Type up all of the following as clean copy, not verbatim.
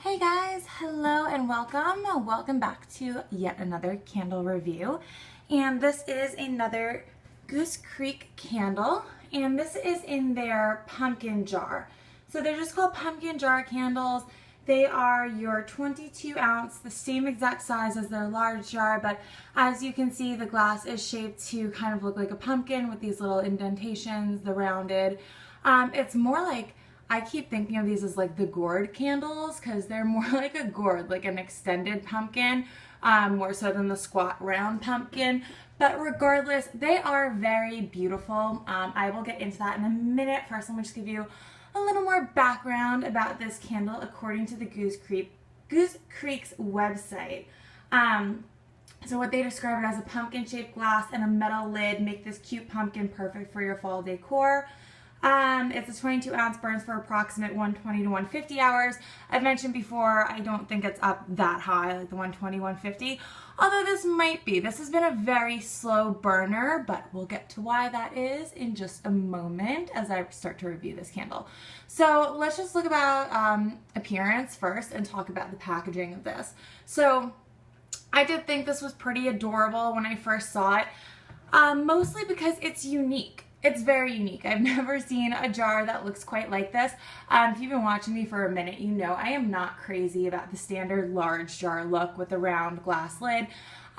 Hey guys, hello and welcome. Welcome back to yet another candle review. And this is another Goose Creek candle, and this is in their pumpkin jar. So they're just called pumpkin jar candles. They are your 22 ounce, the same exact size as their large jar, but as you can see, the glass is shaped to kind of look like a pumpkin with these little indentations, the rounded. It's more like, I keep thinking of these as like the gourd candles because they're more like a gourd, like an extended pumpkin, more so than the squat round pumpkin. But regardless, they are very beautiful. I will get into that in a minute. First, let me just give you a little more background about this candle according to the Goose Creek's website. So what they describe it as: a pumpkin-shaped glass and a metal lid make this cute pumpkin perfect for your fall decor. It's a 22 ounce, burns for approximate 120 to 150 hours. I've mentioned before, I don't think it's up that high, like the 120, 150, although this might be. This has been a very slow burner, but we'll get to why that is in just a moment as I start to review this candle. So let's just look about appearance first and talk about the packaging of this. So I did think this was pretty adorable when I first saw it, mostly because it's unique. It's very unique. I've never seen a jar that looks quite like this. If you've been watching me for a minute, you know I am not crazy about the standard large jar look with a round glass lid.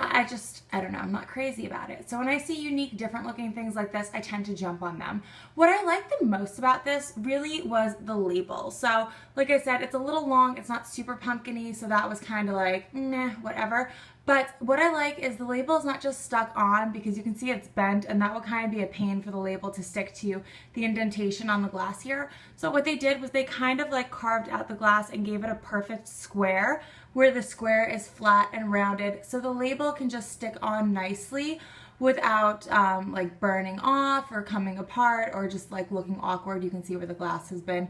I don't know, I'm not crazy about it. So when I see unique, different looking things like this, I tend to jump on them. What I liked the most about this really was the label. So like I said, it's a little long, it's not super pumpkin-y, so that was kind of like, meh, whatever. But what I like is the label is not just stuck on, because you can see it's bent, and that will kind of be a pain for the label to stick to the indentation on the glass here. So what they did was they kind of like carved out the glass and gave it a perfect square, where the square is flat and rounded, so the label can just stick on nicely without like burning off or coming apart or just like looking awkward. You can see where the glass has been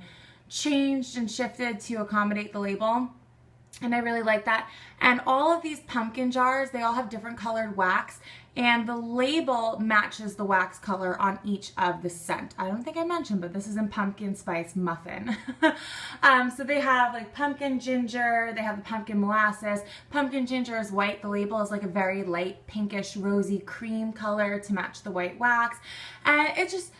changed and shifted to accommodate the label. And I really like that. And all of these pumpkin jars, they all have different colored wax, and the label matches the wax color on each of the scent. I don't think I mentioned, but this is in Pumpkin Spice Muffin. So they have like pumpkin ginger, they have the pumpkin molasses. Pumpkin ginger is white. The label is like a very light pinkish rosy cream color to match the white wax. And it just,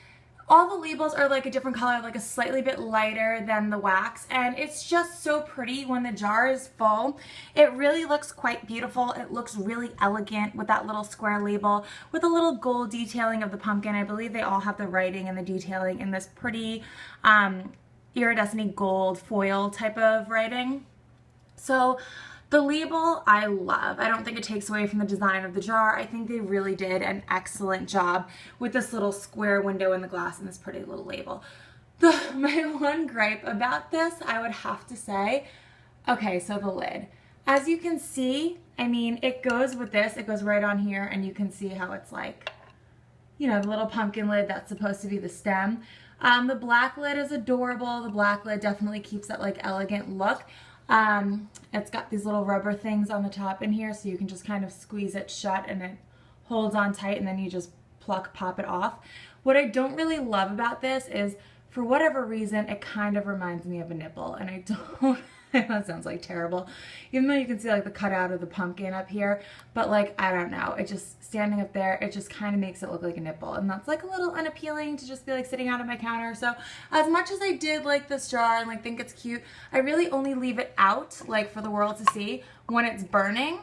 all the labels are like a different color, like a slightly bit lighter than the wax, and it's just so pretty when the jar is full. It really looks quite beautiful. It looks really elegant with that little square label with a little gold detailing of the pumpkin. I believe they all have the writing and the detailing in this pretty iridescent gold foil type of writing. So the label I love. I don't think it takes away from the design of the jar. I think they really did an excellent job with this little square window in the glass and this pretty little label. My one gripe about this, I would have to say, okay, so the lid. As you can see, I mean, it goes with this. It goes right on here, and you can see how it's like, you know, the little pumpkin lid that's supposed to be the stem. The black lid is adorable. The black lid definitely keeps that like elegant look. It's got these little rubber things on the top in here, so you can just kind of squeeze it shut and it holds on tight, and then you just pop it off. What I don't really love about this is, for whatever reason, it kind of reminds me of a nipple, and I don't, that sounds like terrible, even though you can see like the cutout of the pumpkin up here, but like, I don't know, it just, standing up there, it just kind of makes it look like a nipple, and that's like a little unappealing to just be like sitting out on my counter. So as much as I did like this jar and like think it's cute, I really only leave it out like for the world to see when it's burning.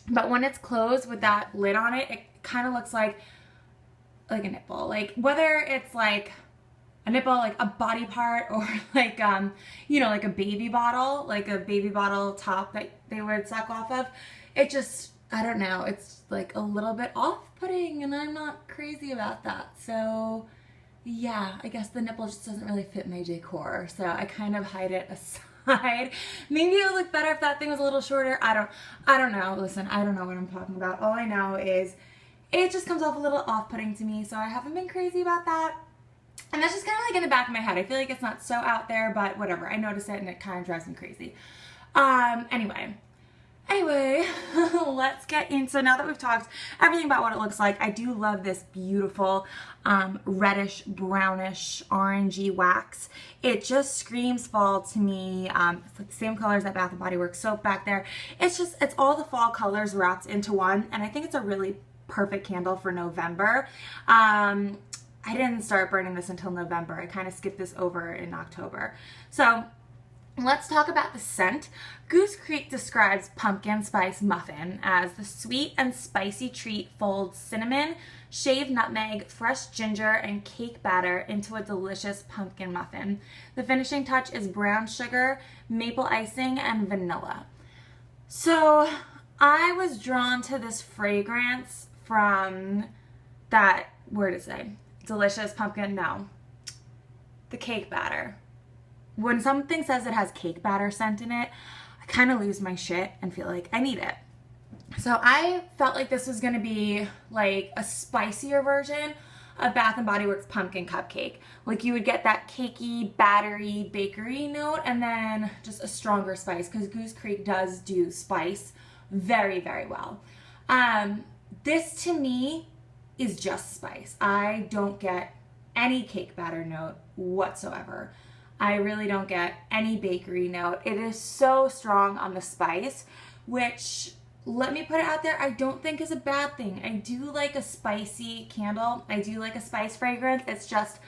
But when it's closed with that lid on it, it kind of looks like a nipple, like whether it's like a nipple, like a body part, or like, you know, like a baby bottle top that they would suck off of. It just, I don't know, it's like a little bit off-putting, and I'm not crazy about that. So yeah, I guess the nipple just doesn't really fit my decor, so I kind of hide it aside. Maybe it would look better if that thing was a little shorter. I don't know. Listen, I don't know what I'm talking about. All I know is it just comes off a little off-putting to me, so I haven't been crazy about that. And that's just kind of like in the back of my head. I feel like it's not so out there, but whatever. I notice it and it kind of drives me crazy. Anyway, Anyway, let's get in. So now that we've talked everything about what it looks like, I do love this beautiful reddish, brownish, orangey wax. It just screams fall to me. It's like the same colors that Bath & Body Works soap back there. It's all the fall colors wrapped into one, and I think it's a really perfect candle for November. I didn't start burning this until November. I kind of skipped this over in October. So let's talk about the scent. Goose Creek describes Pumpkin Spice Muffin as the sweet and spicy treat folds cinnamon, shaved nutmeg, fresh ginger, and cake batter into a delicious pumpkin muffin. The finishing touch is brown sugar, maple icing, and vanilla. So I was drawn to this fragrance from that, where did it say? Delicious pumpkin, no. The cake batter. When something says it has cake batter scent in it, I kind of lose my shit and feel like I need it. So I felt like this was going to be like a spicier version of Bath & Body Works pumpkin cupcake. Like you would get that cakey, battery, bakery note and then just a stronger spice, because Goose Creek does do spice very, very well. This to me is just spice. I don't get any cake batter note whatsoever. I really don't get any bakery note. It is so strong on the spice, which, let me put it out there, I don't think is a bad thing. I do like a spicy candle. I do like a spice fragrance. It's just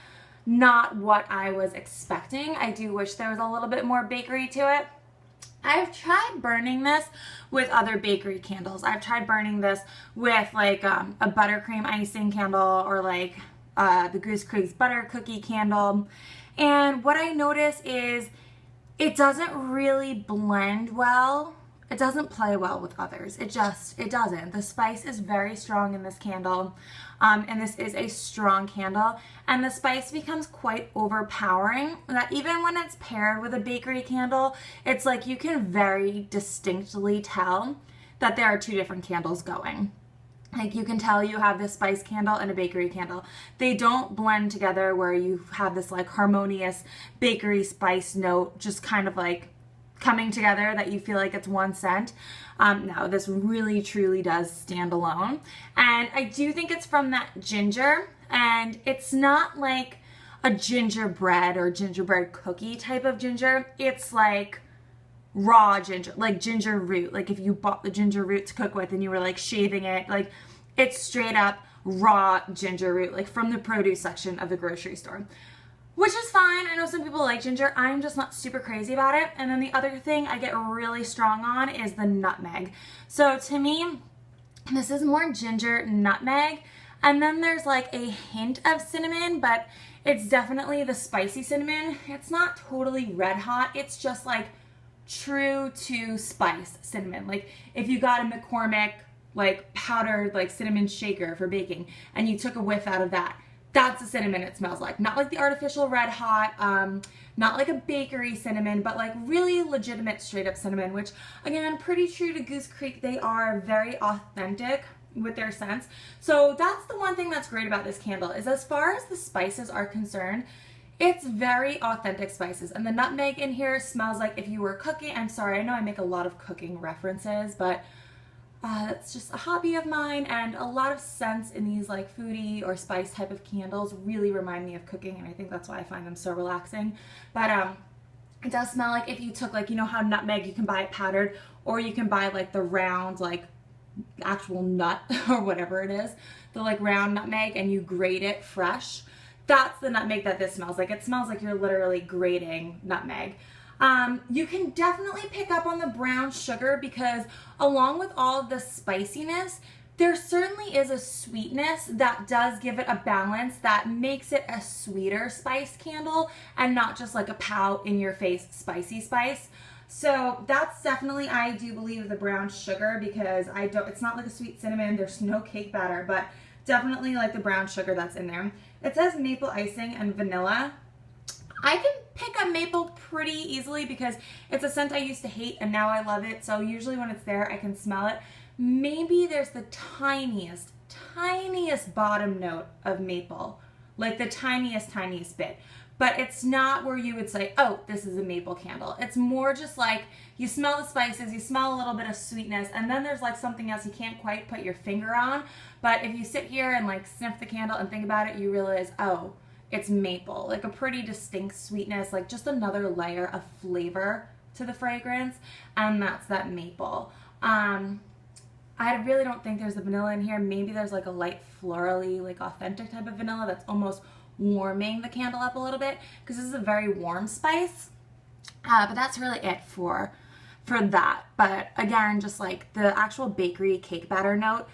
not what I was expecting. I do wish there was a little bit more bakery to it. I've tried burning this with other bakery candles. I've tried burning this with like a buttercream icing candle, or like the Goose Creek's butter cookie candle. And what I notice is it doesn't really blend well. It doesn't play well with others. It doesn't. The spice is very strong in this candle. And this is a strong candle. And the spice becomes quite overpowering, that even when it's paired with a bakery candle, it's like you can very distinctly tell that there are two different candles going. Like you can tell you have this spice candle and a bakery candle. They don't blend together where you have this like harmonious bakery spice note just kind of like coming together that you feel like it's one scent. No, this really truly does stand alone. And I do think it's from that ginger, and it's not like a gingerbread or gingerbread cookie type of ginger. It's like raw ginger, like ginger root. Like if you bought the ginger root to cook with and you were like shaving it, like it's straight up raw ginger root, like from the produce section of the grocery store, which is fine. I know some people like ginger. I'm just not super crazy about it. And then the other thing I get really strong on is the nutmeg. So to me, this is more ginger nutmeg. And then there's like a hint of cinnamon, but it's definitely the spicy cinnamon. It's not totally red hot. It's just like true to spice cinnamon. Like if you got a McCormick like powdered like cinnamon shaker for baking and you took a whiff out of that, that's the cinnamon it smells like. Not like the artificial red hot, not like a bakery cinnamon, but like really legitimate straight up cinnamon, which again, pretty true to Goose Creek. They are very authentic with their scents. So that's the one thing that's great about this candle, is as far as the spices are concerned, it's very authentic spices. And the nutmeg in here smells like if you were cooking. I'm sorry, I know I make a lot of cooking references, but that's just a hobby of mine, and a lot of scents in these like foodie or spice type of candles really remind me of cooking, and I think that's why I find them so relaxing. But it does smell like if you took like, you know how nutmeg, you can buy it powdered, or you can buy like the round like actual nut or whatever it is, the like round nutmeg, and you grate it fresh. That's the nutmeg that this smells like. It smells like you're literally grating nutmeg. You can definitely pick up on the brown sugar, because along with all of the spiciness, there certainly is a sweetness that does give it a balance that makes it a sweeter spice candle and not just like a pout in your face spicy spice. So that's definitely, I do believe, the brown sugar, because it's not like a sweet cinnamon, there's no cake batter, but definitely like the brown sugar that's in there. It says maple icing and vanilla. I can pick up maple pretty easily because it's a scent I used to hate and now I love it. So usually when it's there, I can smell it. Maybe there's the tiniest bottom note of maple, like the tiniest bit. but it's not where you would say, oh, this is a maple candle. It's more just like you smell the spices, you smell a little bit of sweetness, and then there's like something else you can't quite put your finger on. But if you sit here and like sniff the candle and think about it, you realize, oh, it's maple, like a pretty distinct sweetness, like just another layer of flavor to the fragrance, and that's that maple. I really don't think there's a vanilla in here. Maybe there's like a light florally, like authentic type of vanilla that's almost warming the candle up a little bit, because this is a very warm spice. But that's really it for that. But again, just like the actual bakery cake batter note,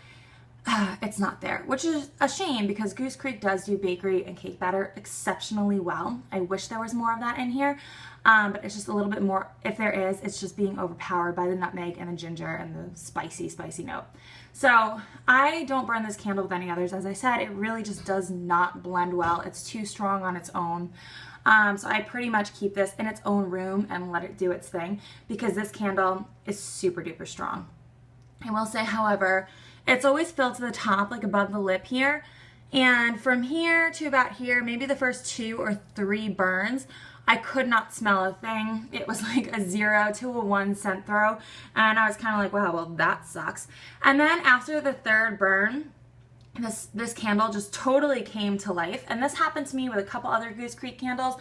it's not there, which is a shame because Goose Creek does do bakery and cake batter exceptionally well. I wish there was more of that in here, but it's just a little bit more. If there is, it's just being overpowered by the nutmeg and the ginger and the spicy note. So I don't burn this candle with any others. As I said, it really just does not blend well. It's too strong on its own. So I pretty much keep this in its own room and let it do its thing, because this candle is super duper strong. I will say, however, it's always filled to the top, like above the lip here. And from here to about here, maybe the first 2 or 3 burns, I could not smell a thing. It was like a 0 to a 1 scent throw. And I was kind of like, wow, well, that sucks. And then after the 3rd burn, this candle just totally came to life. And this happened to me with a couple other Goose Creek candles,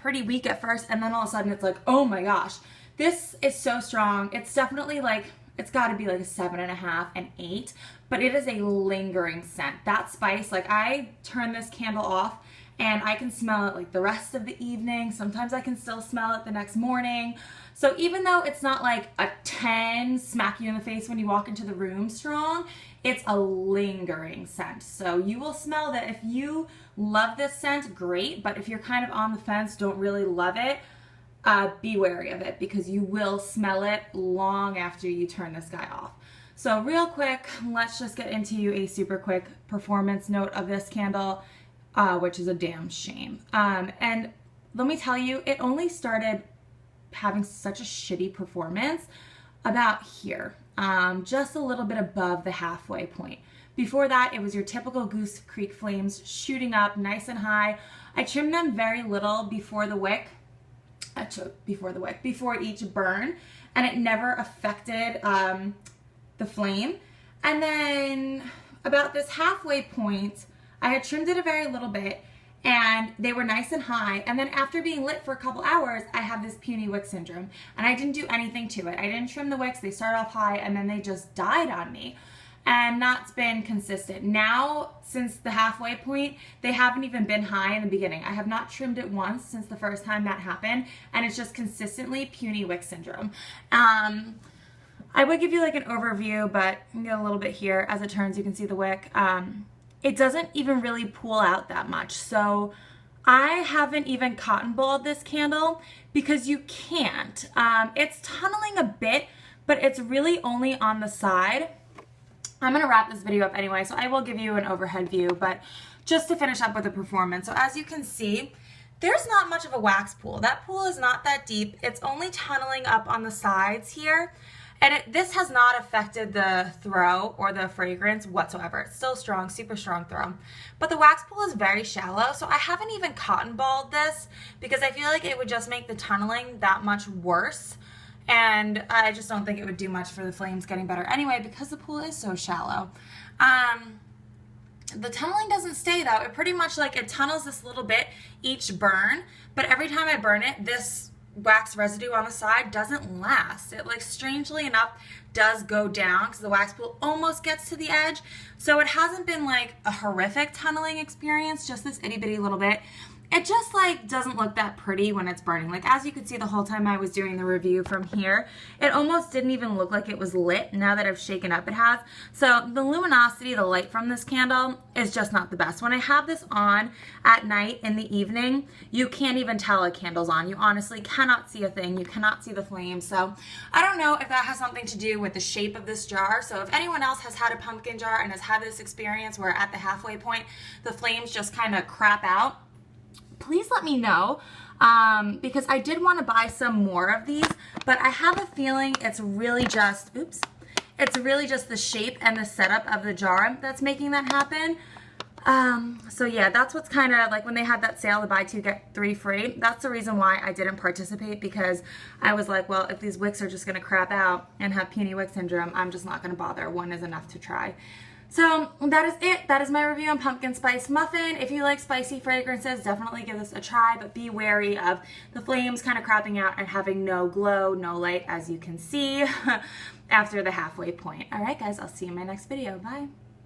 pretty weak at first. And then all of a sudden it's like, oh my gosh, this is so strong. It's definitely like, it's got to be like a 7.5 and 8, but it is a lingering scent. That spice, like I turn this candle off and I can smell it like the rest of the evening. Sometimes I can still smell it the next morning. So even though it's not like a 10 smack you in the face when you walk into the room strong, it's a lingering scent. So you will smell that. If you love this scent, great, but if you're kind of on the fence, don't really love it, be wary of it, because you will smell it long after you turn this guy off. So real quick, let's just get into a super quick performance note of this candle, which is a damn shame. And let me tell you, it only started having such a shitty performance about here, just a little bit above the halfway point. Before that, it was your typical Goose Creek flames shooting up nice and high. I trimmed them very little before the wick. Before each burn, and it never affected the flame. And then about this halfway point, I had trimmed it a very little bit, and they were nice and high. And then after being lit for a couple hours, I have this puny wick syndrome, and I didn't do anything to it. I didn't trim the wicks. They started off high, and then they just died on me. And that's been consistent. Now, since the halfway point, they haven't even been high in the beginning. I have not trimmed it once since the first time that happened, and it's just consistently puny wick syndrome. I would give you like an overview, but you get a little bit here. As it turns, you can see the wick. It doesn't even really pool out that much. So I haven't even cotton balled this candle because you can't. It's tunneling a bit, but it's really only on the side. I'm going to wrap this video up anyway, so I will give you an overhead view, but just to finish up with the performance. So as you can see, there's not much of a wax pool. That pool is not that deep. It's only tunneling up on the sides here, and this has not affected the throw or the fragrance whatsoever. It's still strong, super strong throw. But the wax pool is very shallow, so I haven't even cotton balled this because I feel like it would just make the tunneling that much worse. And I just don't think it would do much for the flames getting better anyway because the pool is so shallow. The tunneling doesn't stay though. It pretty much like it tunnels this little bit each burn, but every time I burn it, this wax residue on the side doesn't last. It like strangely enough does go down because the wax pool almost gets to the edge. So it hasn't been like a horrific tunneling experience, just this itty bitty little bit. It just like doesn't look that pretty when it's burning. Like as you could see the whole time I was doing the review from here, it almost didn't even look like it was lit. Now that I've shaken up, it has. So the luminosity, the light from this candle is just not the best. When I have this on at night in the evening, you can't even tell a candle's on. You honestly cannot see a thing. You cannot see the flame. So I don't know if that has something to do with the shape of this jar. So if anyone else has had a pumpkin jar and has had this experience where at the halfway point, the flames just kind of crap out, please let me know, because I did want to buy some more of these, but I have a feeling it's really just, it's really just the shape and the setup of the jar that's making that happen. So yeah, that's what's kind of like when they had that sale to buy 2 get 3 free. That's the reason why I didn't participate, because I was like, well, if these wicks are just going to crap out and have puny wick syndrome, I'm just not going to bother. One is enough to try. So that is it. That is my review on Pumpkin Spice Muffin. If you like spicy fragrances, definitely give this a try, but be wary of the flames kind of crapping out and having no glow, no light, as you can see after the halfway point. All right, guys, I'll see you in my next video. Bye.